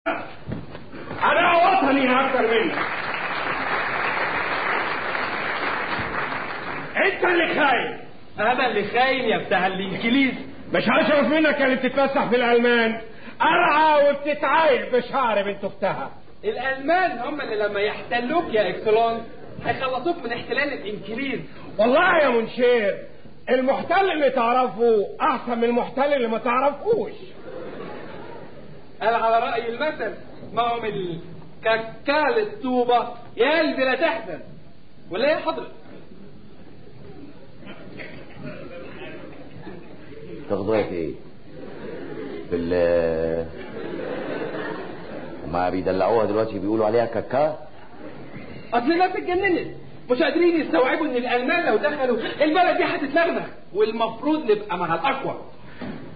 انا وطني اكتر منك. انت اللي خاين. انا اللي خاين يا بتاع الانجليز. مش هشرف منك اللي بتتفسح في الالمان قرعه وبتتعايل بشعر بنت اختها. الالمان هم اللي لما يحتلوك يا اكسلون هيخلصوك من احتلال الانجليز. والله يا منشير المحتل اللي تعرفه احسن من المحتل اللي ما تعرفوش. قال على رأي المثل ما هم الكاكال الطوبة يا قلبي لا تحزن. ولا يا حضرتك تاخدوا رايك ايه؟ ما بيدلعوها دلوقتي بيقولوا عليها كاكا. اصل الناس اتجننت مش قادرين يستوعبوا ان الالمان لو دخلوا البلد دي هتتلغى والمفروض نبقى مع الاقوى.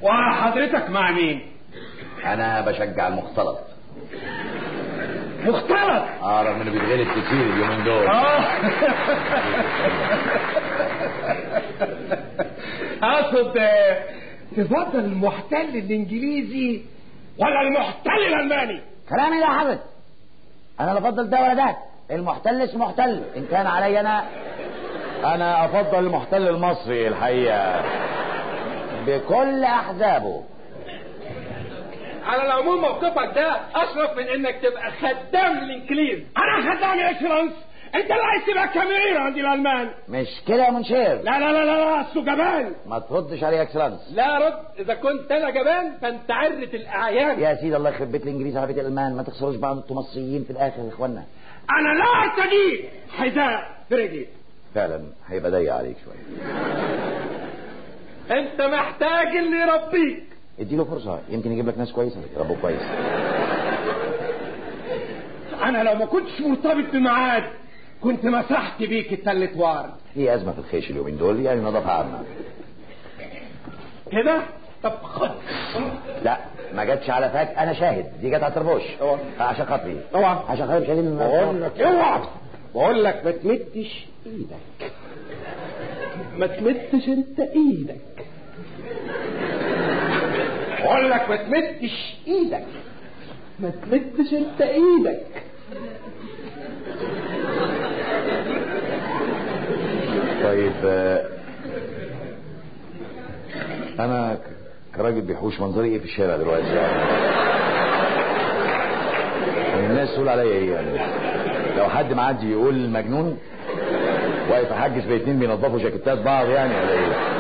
وحضرتك مع مين؟ انا بشجع المختلط. مختلط؟ رغم انه بيتغلط كتير اليومين دول. اقصد تفضل المحتل الانجليزي ولا المحتل الالماني؟ كلامي يا حضرتك انا لا افضل ده ولا ده. المحتل اسمه محتل. ان كان علي انا افضل المحتل المصري الحقيقه بكل احزابه. على العموم موقفك ده اشرف من انك تبقى خدام للانجليز. انا خدام يا اكسلانس. انت اللي عايز تبقى كاميرير عند الالمان. مش كده يا منشير؟ لا لا لا لا اصله جبان. ما تردش عليه يا اكسلانس. لا رد. اذا كنت انا جبان فانت عرة الاعيان. يا سيدي الله يخرب بيت الانجليز على بيت الالمان. ما تخسروش بعض انتوا مصريين في الاخر يا اخوانا. انا لا ارتدي حذاء في رجلي. فعلا هيبقى ضيق عليك شويه. انت محتاج اللي يربيك. اديله فرصه يمكن يجيب لك ناس كويسه يربوك كويس. انا لو ما كنتش مرتبط بميعاد كنت مسحت بيك التلت وار. في ازمه في الخيش اليومين دول يعني نظافه عامه كده. طب خد. لا ما جاتش على فاك. انا شاهد دي جت على الطربوش. عشان خاطري. اوعى. عشان خاطري مش عايزين. بقول لك اوعى. بقول لك ما تمدش ايدك. ما تمدش انت ايدك. بقول لك ما تمدش ايدك. ما تمدش انت ايدك. طيب انا كراجل بيحوش منظري ايه في الشارع دلوقتي يعني الناس تقول عليا ايه يعني؟ لو حد معدي يقول مجنون واقف احجز باتنين بينظفوا جاكيتات بعض يعني ولا ايه؟